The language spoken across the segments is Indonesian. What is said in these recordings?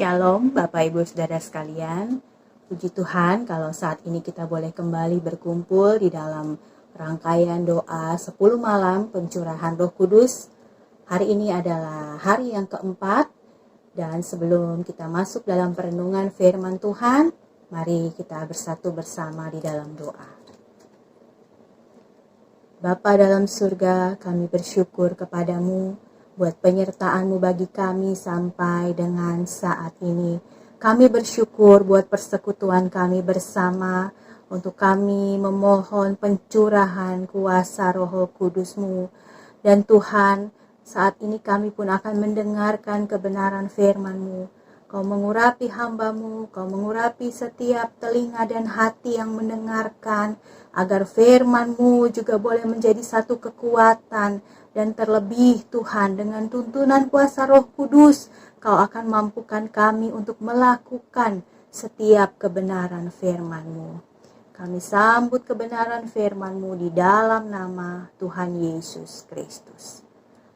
Shalom Bapak Ibu Saudara sekalian. Puji Tuhan kalau saat ini kita boleh kembali berkumpul di dalam rangkaian doa 10 malam pencurahan Roh Kudus. Hari ini adalah hari yang keempat, dan sebelum kita masuk dalam perenungan firman Tuhan, mari kita bersatu bersama di dalam doa. Bapa dalam surga, kami bersyukur kepadamu buat penyertaan-mu bagi kami sampai dengan saat ini. Kami bersyukur buat persekutuan kami bersama, untuk kami memohon pencurahan kuasa Roh Kudus-Mu. Dan Tuhan, saat ini kami pun akan mendengarkan kebenaran firman-Mu. Kau mengurapi hamba-Mu, Kau mengurapi setiap telinga dan hati yang mendengarkan, agar firman-Mu juga boleh menjadi satu kekuatan. Dan terlebih Tuhan, dengan tuntunan kuasa Roh Kudus, Kau akan mampukan kami untuk melakukan setiap kebenaran firman-Mu. Kami sambut kebenaran firman-Mu di dalam nama Tuhan Yesus Kristus.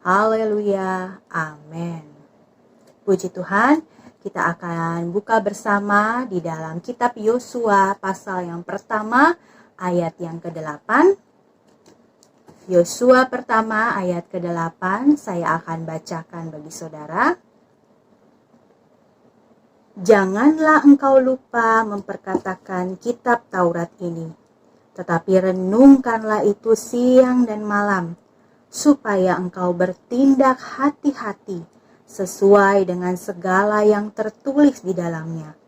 Haleluya, amin. Puji Tuhan, kita akan buka bersama di dalam kitab Yosua pasal yang pertama ayat yang ke-8. Yosua pertama ayat ke-8 saya akan bacakan bagi saudara. Janganlah engkau lupa memperkatakan kitab Taurat ini, tetapi renungkanlah itu siang dan malam, supaya engkau bertindak hati-hati sesuai dengan segala yang tertulis di dalamnya.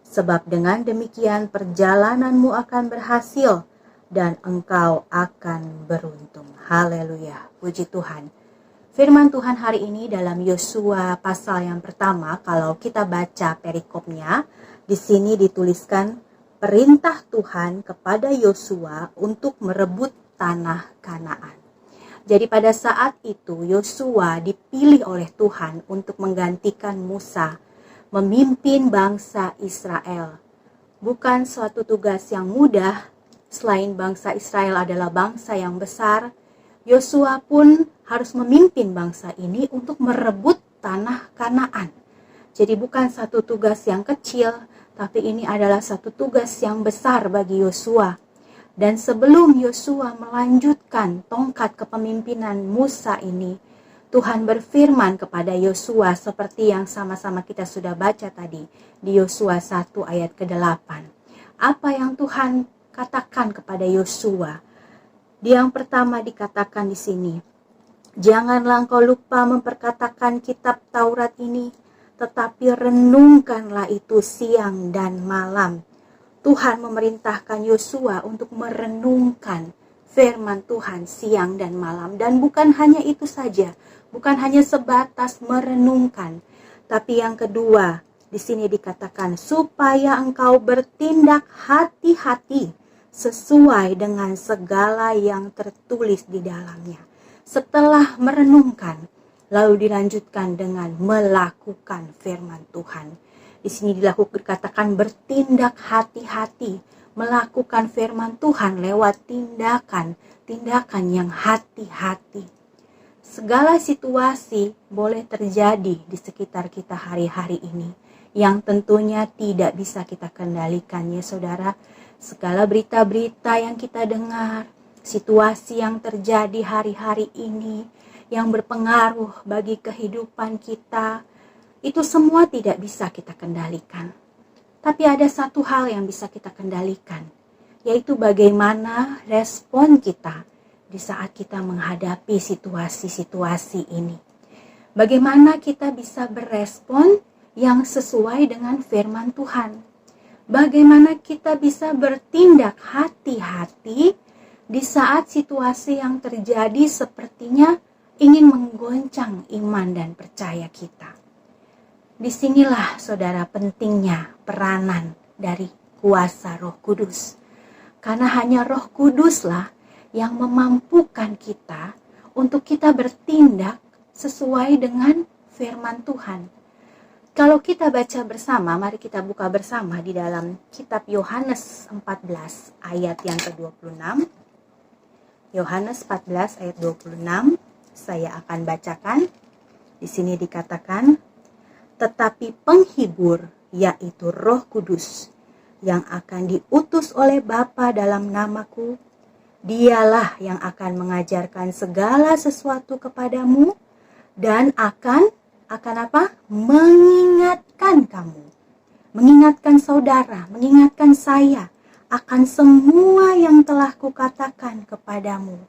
Sebab dengan demikian perjalananmu akan berhasil, dan engkau akan beruntung. Haleluya, puji Tuhan. Firman Tuhan hari ini dalam Yosua pasal yang pertama, kalau kita baca perikopnya, di sini dituliskan perintah Tuhan kepada Yosua untuk merebut tanah Kanaan. Jadi pada saat itu Yosua dipilih oleh Tuhan untuk menggantikan Musa memimpin bangsa Israel. Bukan suatu tugas yang mudah. Selain bangsa Israel adalah bangsa yang besar, Yosua pun harus memimpin bangsa ini untuk merebut tanah Kanaan. Jadi bukan satu tugas yang kecil, tapi ini adalah satu tugas yang besar bagi Yosua. Dan sebelum Yosua melanjutkan tongkat kepemimpinan Musa ini, Tuhan berfirman kepada Yosua seperti yang sama-sama kita sudah baca tadi di Yosua 1 ayat ke-8. Apa yang Tuhan katakan kepada Yosua? Yang pertama dikatakan di sini, janganlah engkau lupa memperkatakan kitab Taurat ini, tetapi renungkanlah itu siang dan malam. Tuhan memerintahkan Yosua untuk merenungkan firman Tuhan siang dan malam. Dan bukan hanya itu saja, bukan hanya sebatas merenungkan, tapi yang kedua di sini dikatakan supaya engkau bertindak hati-hati sesuai dengan segala yang tertulis di dalamnya. Setelah merenungkan, lalu dilanjutkan dengan melakukan firman Tuhan. Di sini dikatakan bertindak hati-hati, melakukan firman Tuhan lewat tindakan yang hati-hati. Segala situasi boleh terjadi di sekitar kita hari-hari ini, yang tentunya tidak bisa kita kendalikan ya saudara. Segala berita-berita yang kita dengar, situasi yang terjadi hari-hari ini, yang berpengaruh bagi kehidupan kita, itu semua tidak bisa kita kendalikan. Tapi ada satu hal yang bisa kita kendalikan, yaitu bagaimana respon kita di saat kita menghadapi situasi-situasi ini. Bagaimana kita bisa berespon yang sesuai dengan firman Tuhan. Bagaimana kita bisa bertindak hati-hati di saat situasi yang terjadi sepertinya ingin menggoncang iman dan percaya kita. Disinilah saudara pentingnya peranan dari kuasa Roh Kudus. Karena hanya Roh Kuduslah yang memampukan kita untuk kita bertindak sesuai dengan firman Tuhan. Kalau kita baca bersama, mari kita buka bersama di dalam kitab Yohanes 14 ayat yang ke-26. Yohanes 14 ayat 26, saya akan bacakan. Di sini dikatakan, tetapi penghibur, yaitu Roh Kudus, yang akan diutus oleh Bapa dalam namaku, Dialah yang akan mengajarkan segala sesuatu kepadamu dan akan apa? Mengingatkan kamu, mengingatkan saudara, mengingatkan saya akan semua yang telah kukatakan kepadamu.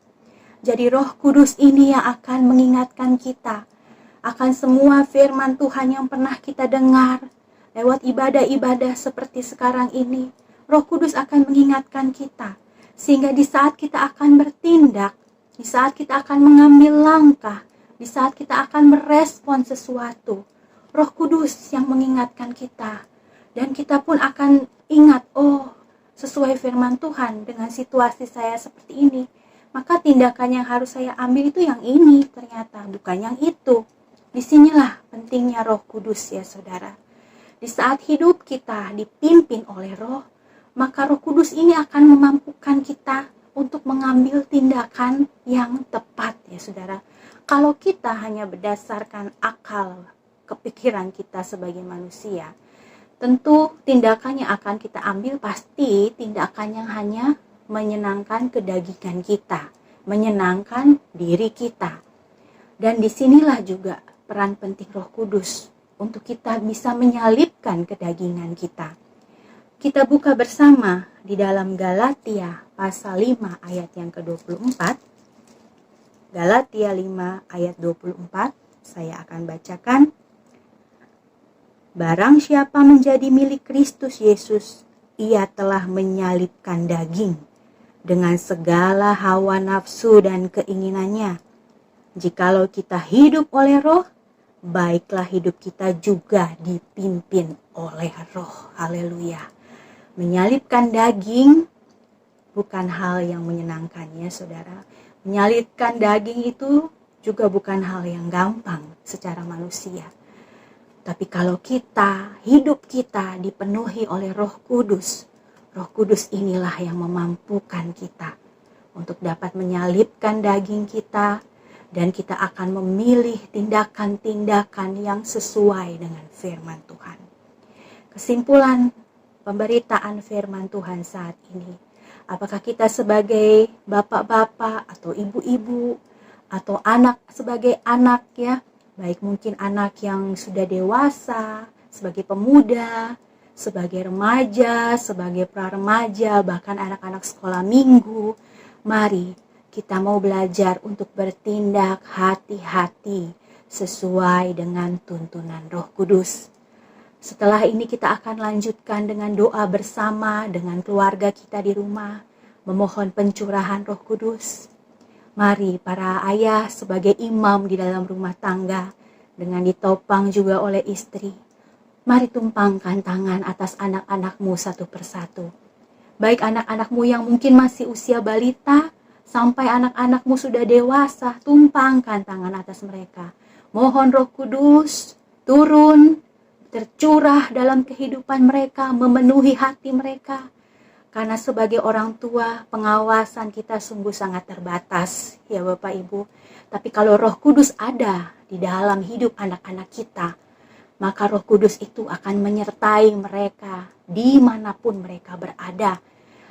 Jadi Roh Kudus ini yang akan mengingatkan kita akan semua firman Tuhan yang pernah kita dengar lewat ibadah-ibadah seperti sekarang ini. Roh Kudus akan mengingatkan kita, sehingga di saat kita akan bertindak, di saat kita akan mengambil langkah, di saat kita akan merespon sesuatu, Roh Kudus yang mengingatkan kita. Dan kita pun akan ingat, oh sesuai firman Tuhan dengan situasi saya seperti ini, maka tindakan yang harus saya ambil itu yang ini ternyata, bukan yang itu. Disinilah pentingnya Roh Kudus ya saudara. Di saat hidup kita dipimpin oleh Roh, maka Roh Kudus ini akan memampukan kita untuk mengambil tindakan yang tepat ya saudara. Kalau kita hanya berdasarkan akal, kepikiran kita sebagai manusia, tentu tindakan yang akan kita ambil pasti tindakan yang hanya menyenangkan kedagingan kita, menyenangkan diri kita. Dan disinilah juga peran penting Roh Kudus untuk kita bisa menyalibkan kedagingan kita. Kita buka bersama di dalam Galatia pasal 5 ayat yang ke-24. Galatia 5 ayat 24, saya akan bacakan. Barang siapa menjadi milik Kristus Yesus, ia telah menyalibkan daging dengan segala hawa nafsu dan keinginannya. Jikalau kita hidup oleh Roh, baiklah hidup kita juga dipimpin oleh Roh. Haleluya. Menyalibkan daging bukan hal yang menyenangkan ya saudara. Menyalibkan daging itu juga bukan hal yang gampang secara manusia. Tapi kalau kita, hidup kita dipenuhi oleh Roh Kudus, Roh Kudus inilah yang memampukan kita untuk dapat menyalibkan daging kita, dan kita akan memilih tindakan-tindakan yang sesuai dengan firman Tuhan. Kesimpulan pemberitaan firman Tuhan saat ini, apakah kita sebagai bapak-bapak atau ibu-ibu atau anak sebagai anak ya, baik mungkin anak yang sudah dewasa, sebagai pemuda, sebagai remaja, sebagai pra-remaja, bahkan anak-anak sekolah minggu, mari kita mau belajar untuk bertindak hati-hati sesuai dengan tuntunan Roh Kudus. Setelah ini kita akan lanjutkan dengan doa bersama dengan keluarga kita di rumah, memohon pencurahan Roh Kudus. Mari para ayah sebagai imam di dalam rumah tangga, dengan ditopang juga oleh istri, mari tumpangkan tangan atas anak-anakmu satu persatu. Baik anak-anakmu yang mungkin masih usia balita, sampai anak-anakmu sudah dewasa, tumpangkan tangan atas mereka. Mohon Roh Kudus turun, tercurah dalam kehidupan mereka, memenuhi hati mereka. Karena sebagai orang tua, pengawasan kita sungguh sangat terbatas, ya Bapak Ibu. Tapi kalau Roh Kudus ada di dalam hidup anak-anak kita, maka Roh Kudus itu akan menyertai mereka dimanapun mereka berada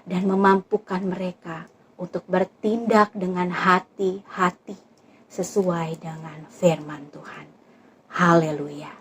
dan memampukan mereka untuk bertindak dengan hati-hati sesuai dengan firman Tuhan. Haleluya.